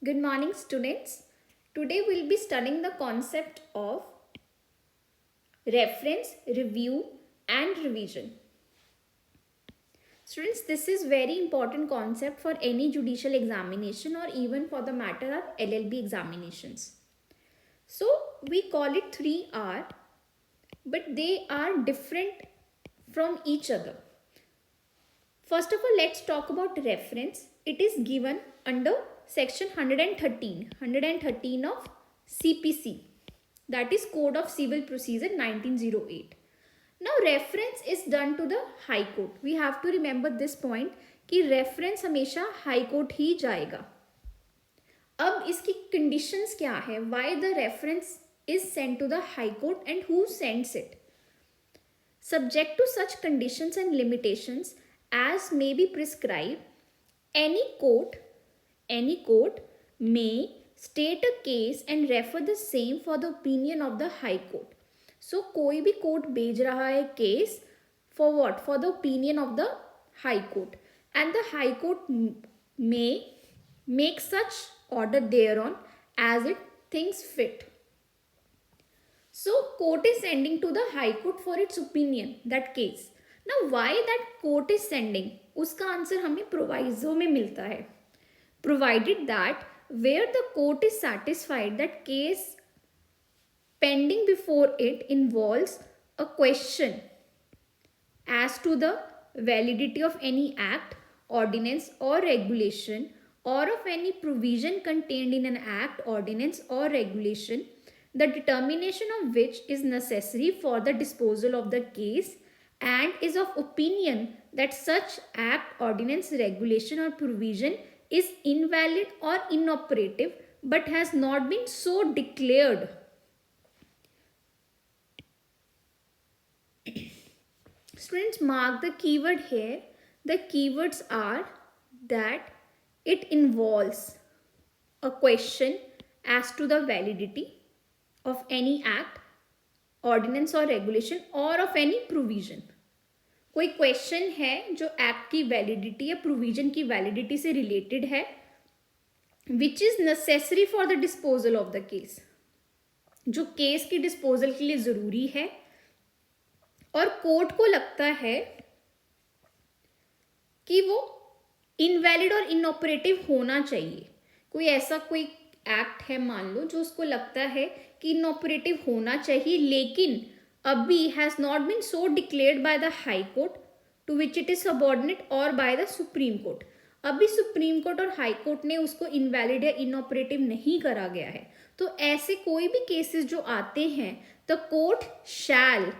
Good morning, students. Today we'll be studying the concept of reference, review, and revision. Students, this is very important concept for any judicial examination or even for the matter of LLB examinations. So we call it 3R, but they are different from each other. First of all, let's talk about reference. It is given under section 113 of CPC, that is Code of Civil Procedure 1908. Now reference is done to the High Court. We have to remember this point कि reference हमेशा High Court ही जाएगा. अब इसकी conditions क्या है? Why the reference is sent to the High Court and who sends it? Subject to such conditions and limitations as may be prescribed, any court may state a case and refer the same for the opinion of the High Court. So कोई भी court भेज रहा है case for what? For the opinion of the High Court, and the High Court may make such order thereon as it thinks fit. So court is sending to the High Court for its opinion that case. Now why that court is sending? उसका answer हमें proviso में मिलता है. Provided that where the court is satisfied that case pending before it involves a question as to the validity of any act, ordinance or regulation, or of any provision contained in an act, ordinance or regulation, the determination of which is necessary for the disposal of the case, and is of opinion that such act, ordinance, regulation or provision is invalid or inoperative but has not been so declared. Students, mark the keyword here. The keywords are that it involves a question as to the validity of any act, ordinance or regulation or of any provision. कोई question है जो act की validity या provision की validity से related है, which is necessary for the disposal of the case, जो case की डिस्पोजल के लिए जरूरी है और कोर्ट को लगता है कि वो इनवैलिड और इनऑपरेटिव होना चाहिए. कोई ऐसा कोई एक्ट है मान लो जो उसको लगता है कि इनऑपरेटिव होना चाहिए, लेकिन अभी has not been so declared by the high court to which it is subordinate और बाय द सुप्रीम कोर्ट. अभी सुप्रीम कोर्ट और हाई कोर्ट ने उसको इनवैलिड या इनऑपरेटिव नहीं करा गया है. तो ऐसे कोई भी केसेस जो आते हैं, the court shell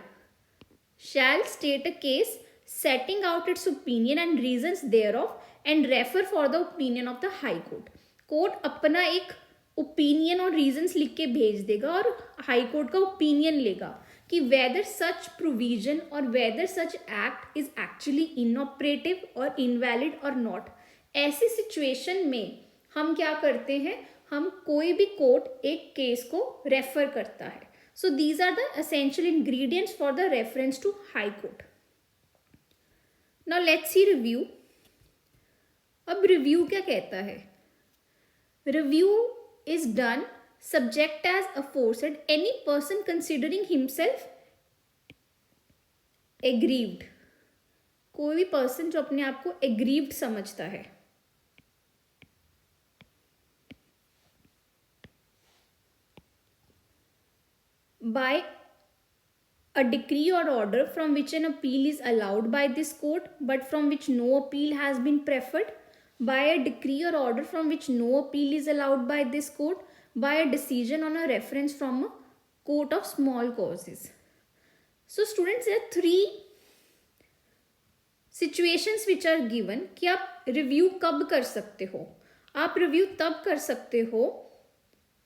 state a case setting out its opinion and reasons thereof and refer for the opinion of the high court. Court अपना एक ओपिनियन और रीजंस लिख के भेज देगा और हाई कोर्ट का ओपिनियन लेगा कि वेदर सच प्रोविजन और whether such act is actually inoperative और इनवैलिड और नॉट. ऐसी सिचुएशन में हम क्या करते हैं, हम कोई भी कोर्ट एक केस को रेफर करता है. So these are the essential ingredients for the reference to High Court. Now let's see review. अब review क्या कहता है? Review is done subject as aforesaid any person considering himself aggrieved. कोई भी person जो अपने आप को aggrieved समझता है. By a decree or order from which an appeal is allowed by this court but from which no appeal has been preferred, by a decree or order from which no appeal is allowed by this court, by a decision on a reference from a court of small causes. So students, there are three situations which are given कि आप review कब कर सकते हो. आप review तब कर सकते हो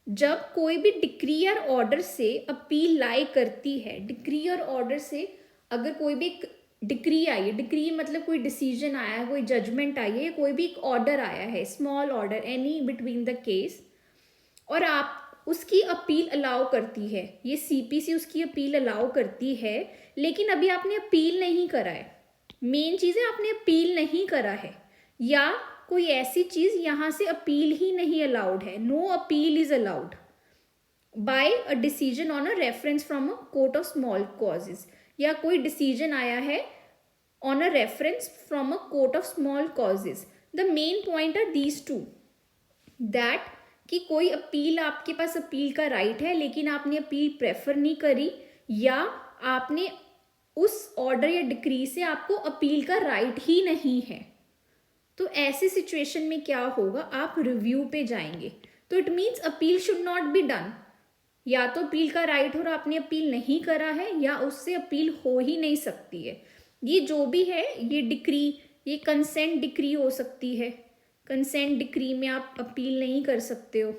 जब कोई भी डिक्री और ऑर्डर से अपील लाई करती है. डिक्री और ऑर्डर से अगर कोई भी डिक्री आई है, डिक्री मतलब कोई डिसीजन आया है, कोई जजमेंट आई है, कोई भी एक ऑर्डर आया है, small order any between the case, और आप उसकी अपील अलाउ करती है, ये सीपीसी उसकी अपील अलाउ करती है, लेकिन अभी आपने अपील नहीं करा है. मेन चीज़ है आपने अपील नहीं करा है, या कोई ऐसी चीज यहाँ से अपील ही नहीं अलाउड है, no appeal is allowed by a decision on a reference from a court of small causes, या कोई डिसीजन आया है on a reference from a court of small causes. The main point are these two, that कि कोई appeal, आपके पास appeal का right है लेकिन आपने अपील प्रेफर नहीं करी, या आपने उस ऑर्डर या डिक्री से आपको अपील का राइट ही नहीं है. तो ऐसी सिचुएशन में क्या होगा, आप रिव्यू पे जाएंगे. तो it means appeal should not be done. या तो अपील का राइट और आपने अपील नहीं करा है, या उससे अपील हो ही नहीं सकती है. ये जो भी है, ये डिक्री, ये कंसेंट डिक्री हो सकती है. कंसेंट डिक्री में आप अपील नहीं कर सकते हो.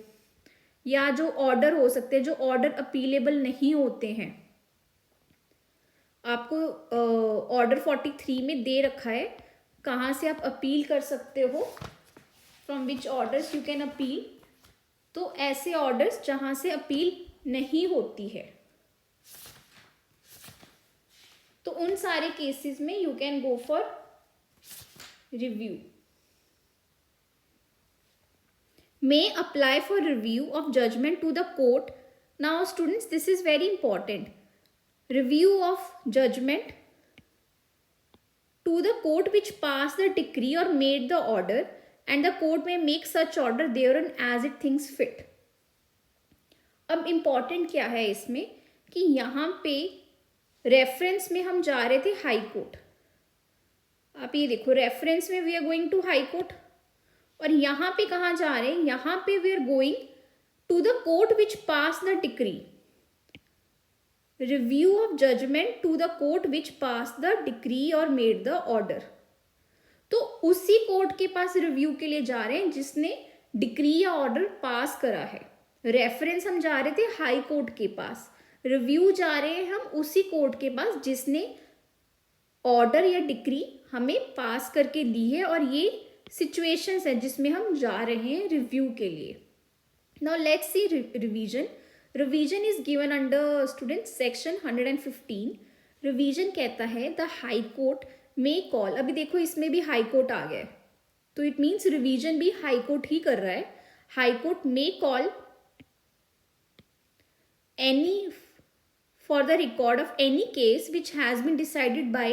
या जो ऑर्डर हो सकते हैं, जो ऑर्डर अपीलेबल नहीं होते हैं. आपको ऑर्डर 43 में दे रखा है कहाँ से आप अपील कर सकते हो, from which orders you can appeal. तो ऐसे ऑर्डर्स जहाँ से अपील नहीं होती है, तो उन सारे केसेस में you can go for review. May apply for review of judgment to the court. Now students, this is very important. Review of judgment to the court which passed the decree or made the order, and the court may make such order thereon as it thinks fit. अब important क्या है इसमें कि यहाँ पे reference में हम जा रहे थे हाई कोर्ट. आप ये देखो, रेफरेंस में we are going to high court, और यहाँ पे कहाँ जा रहे हैं, यहाँ पे we are going to the court which pass the decree. Review of judgment to the court which pass the decree और मेड द ऑर्डर. तो उसी कोर्ट के पास रिव्यू के लिए जा रहे हैं जिसने डिक्री या ऑर्डर पास करा है. रेफरेंस हम जा रहे थे हाई कोर्ट के पास, रिव्यू जा रहे हैं हम उसी कोर्ट के पास जिसने ऑर्डर या डिक्री हमें पास करके दी है, और ये सिचुएशंस है जिसमें हम जा रहे हैं रिव्यू के लिए. Now let's see revision. Revision is given under student section 115. Revision कहता है the high court may call. अभी देखो इसमें भी हाई कोर्ट आ गया है, तो इट मीन्स रिवीजन भी हाई कोर्ट ही कर रहा है. High court may call any for the record of any case which has been decided by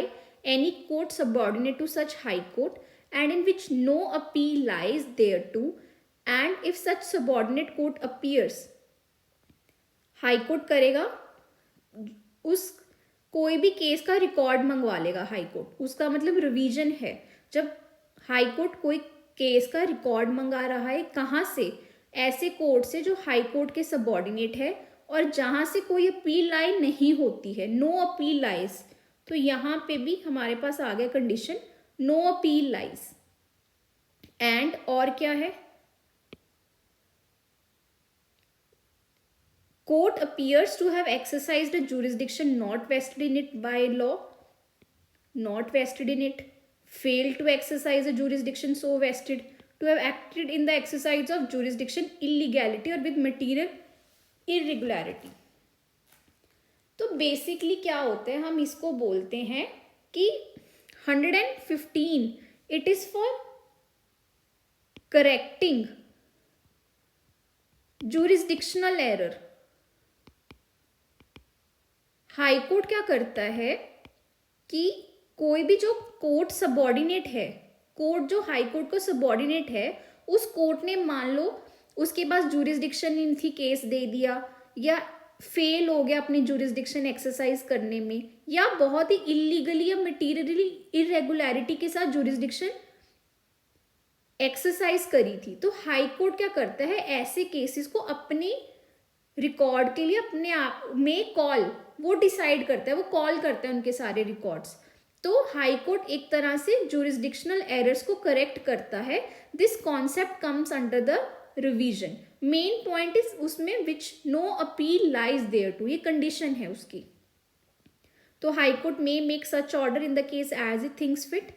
any court subordinate to such high court, and in which no appeal lies thereto, and if such subordinate court appears, high court करेगा, उस कोई भी case का record मंगवा लेगा high court. उसका मतलब revision है. जब हाई कोर्ट कोई केस का रिकॉर्ड मंगा रहा है, कहाँ से, ऐसे कोर्ट से जो हाई कोर्ट के सबॉर्डिनेट है और जहाँ से कोई अपील लाई नहीं होती है, नो अपील लाइज. तो यहाँ पे भी हमारे पास आ गया condition, no appeal lies. And और क्या है, court appears to have exercised a jurisdiction not vested in it by law, not vested in it, failed to exercise a jurisdiction so vested, to have acted in the exercise of jurisdiction illegality or with material irregularity. तो basically क्या होता है, हम इसको बोलते हैं कि 115 it is for correcting jurisdictional error. High court क्या करता है कि कोई भी जो कोर्ट सबॉर्डिनेट है, कोर्ट जो हाई कोर्ट को सबॉर्डिनेट है, उस कोर्ट ने मान लो उसके पास जुरिस्डिक्शन नहीं थी, केस दे दिया, या फेल हो गया अपनी जुरिस्डिक्शन एक्सरसाइज करने में, या बहुत ही इलीगली या मटीरियली इरेगुलरिटी के साथ जुरिस्डिक्शन एक्सरसाइज करी थी. तो हाई कोर्ट क्या करता है, ऐसे केसेस को अपने रिकॉर्ड के लिए अपने आप में कॉल, वो डिसाइड करता है, वो कॉल करता है उनके सारे रिकॉर्ड्स. तो हाई कोर्ट एक तरह से जुरिस्डिक्शनल एरर्स को करेक्ट करता है. This concept comes under the revision. Main point is उसमें which no appeal lies thereto, ये कंडीशन है उसकी. तो high court may make such order in the case as it thinks fit,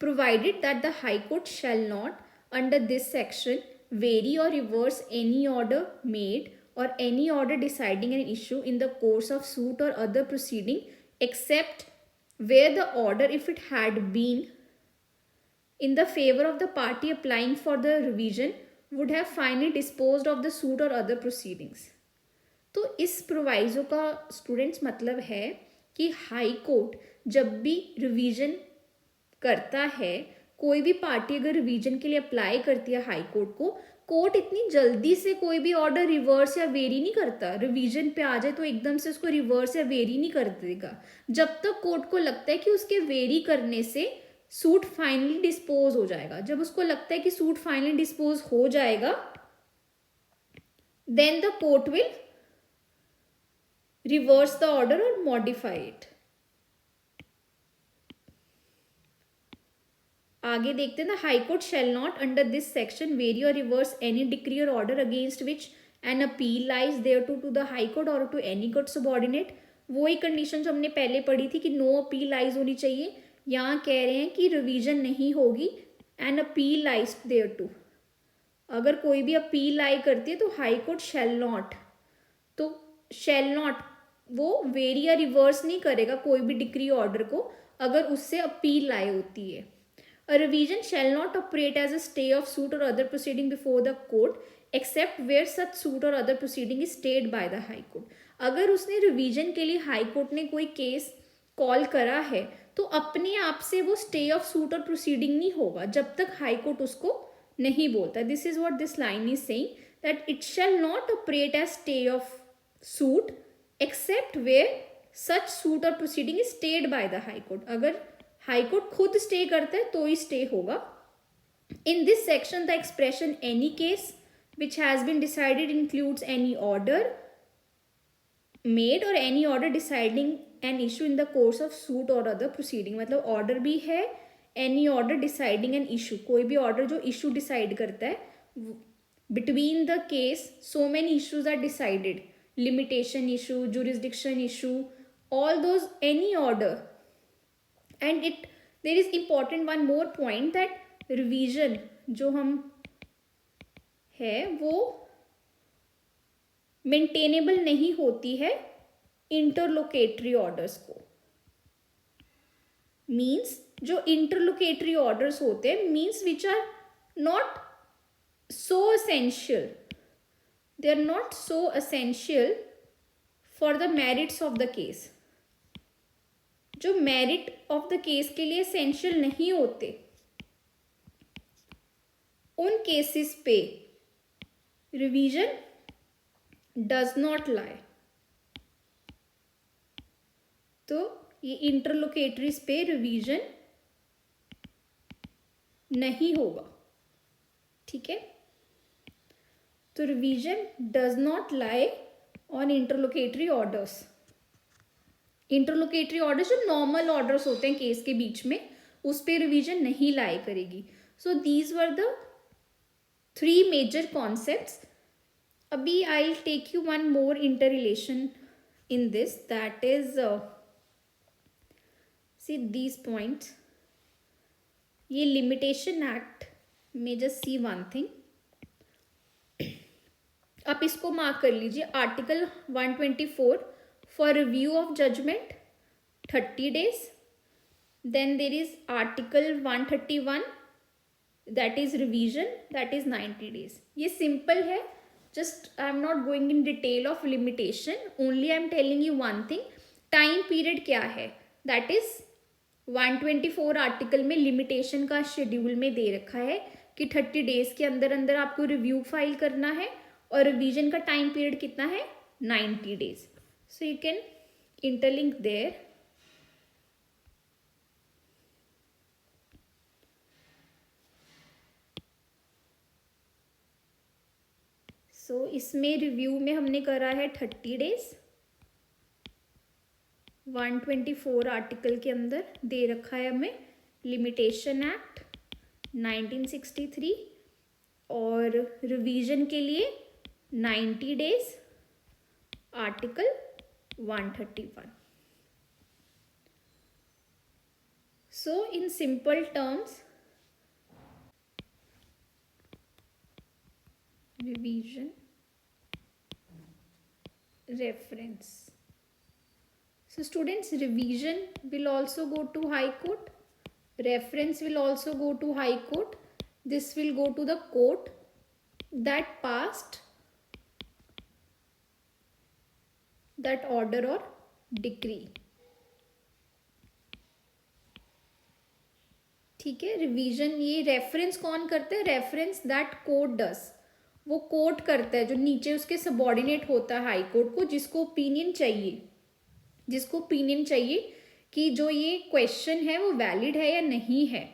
provided that the High Court shall not, under this section, vary or reverse any order made or any order deciding an issue in the course of suit or other proceeding, except where the order, if it had been in the favor of the party applying for the revision would have finally disposed of the suit or other proceedings. तो इस proviso का students मतलब है कि high court जब भी revision करता है, कोई भी पार्टी अगर रिवीजन के लिए अप्लाई करती है हाई कोर्ट को, कोर्ट इतनी जल्दी से कोई भी ऑर्डर रिवर्स या वेरी नहीं करता. रिवीजन पे आ जाए तो एकदम से उसको रिवर्स या वेरी नहीं कर देगा. जब तक कोर्ट को लगता है कि उसके वेरी करने से सूट फाइनली डिस्पोज हो जाएगा. जब उसको लगता है कि सूट फाइनली डिस्पोज हो जाएगा, then the court will reverse the order और मॉडिफाई इट. आगे देखते हैं ना. High court shall not under this section vary और रिवर्स एनी डिक्री और order against which an appeal lies thereto the high court और to any court subordinate. वही condition जो हमने पहले पढ़ी थी कि नो अपील लाइज होनी चाहिए. यहाँ कह रहे हैं कि रिवीजन नहीं होगी, an appeal lies thereto. अगर कोई भी अपील लाई करती है तो हाई कोर्ट शैल नॉट, तो शैल नॉट वो वेरी या रिवर्स नहीं करेगा कोई भी डिक्री ऑर्डर को अगर उससे अपील लाई होती है. A revision shall not operate as a stay of suit or other proceeding before the court except where such suit or other proceeding is stayed by the high court. अगर उसने revision के लिए high court ने कोई case call करा है तो अपने आप से वो स्टे ऑफ सूट और प्रोसीडिंग नहीं होगा जब तक हाई कोर्ट उसको नहीं बोलता. This is what this line is saying, that it shall not operate as stay of suit except where such suit और proceeding is stayed by the high court. अगर हाई कोर्ट खुद stay करता है तो ही स्टे होगा. In this section the expression any case which has been decided includes any order made और any order deciding an issue in the course of suit और other proceeding. मतलब order भी है, any order deciding an issue, कोई भी order जो issue decide करता है. Between the case so many issues are decided, limitation issue, jurisdiction issue, all those any order. And there is important one more point that revision जो हम है वो maintainable नहीं होती है इंटरलोकेटरी ऑर्डर्स को. मीन्स जो इंटरलोकेटरी ऑर्डर्स होते हैं means which are not so essential, they are not so essential for the merits of the case. जो मेरिट ऑफ द केस के लिए एसेंशियल नहीं होते उन केसेस पे रिवीजन डज नॉट लाई. तो ये इंटरलोकेटरीज पे रिवीजन नहीं होगा. ठीक है, तो revision does not lie on interlocutory orders. Interlocutory orders जो नॉर्मल ऑर्डर्स होते हैं केस के बीच में, उस पर रिवीजन नहीं लाई करेगी. So these were the 3 major concepts. अभी I will take you one more interrelation in this, that is see these points. ये लिमिटेशन एक्ट में जस्ट सी वन थिंग, आप इसको मार्क कर लीजिए. Article 124 for review of judgment 30 days. Then there is article 131 that is revision, that is 90 days. ये simple है, just I am not going in detail of limitation, only I am telling you one thing. time period क्या है, that is 124 article में limitation का schedule में दे रखा है कि 30 डेज के अंदर अंदर आपको रिव्यू फाइल करना है और रिवीजन का टाइम पीरियड कितना है 90 days. So you can interlink there. So इसमें रिव्यू में हमने करा है 30 डेज. 124 आर्टिकल के अंदर दे रखा है हमें लिमिटेशन एक्ट 1963 और रिवीजन के लिए 90 days article 131. So in simple terms, revision, reference. So students, revision will also go to High Court Reference will also go to High Court. This will go to the court that passed that order or decree. ठीक है, revision ये reference कौन करते हैं? Reference that court डस, वो court करता है जो नीचे उसके सबॉर्डिनेट होता है हाई कोर्ट को, जिसको ओपिनियन चाहिए कि जो ये क्वेश्चन है वो वैलिड है या नहीं है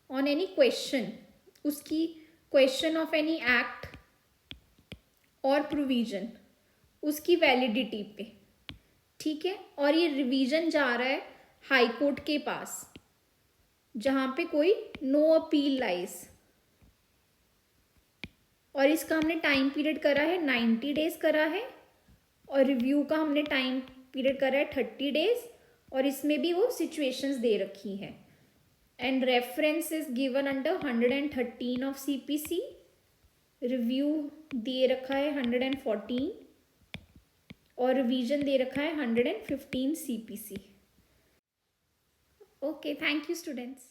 ऑन एनी क्वेश्चन, उसकी क्वेश्चन ऑफ एनी एक्ट और प्रोविजन, उसकी वैलिडिटी पे। ठीक है, और ये रिवीजन जा रहा है हाई कोर्ट के पास जहां पे कोई नो अपील लाइज, और इसका हमने टाइम पीरियड करा है 90 डेज करा है, और रिव्यू का हमने टाइम पीरियड करा है 30 डेज, और इसमें भी वो सिचुएशंस दे रखी है। And reference is given under 113 of CPC, review दे रखा है 114 और रिवीजन दे रखा है 115 CPC. Okay, thank you students.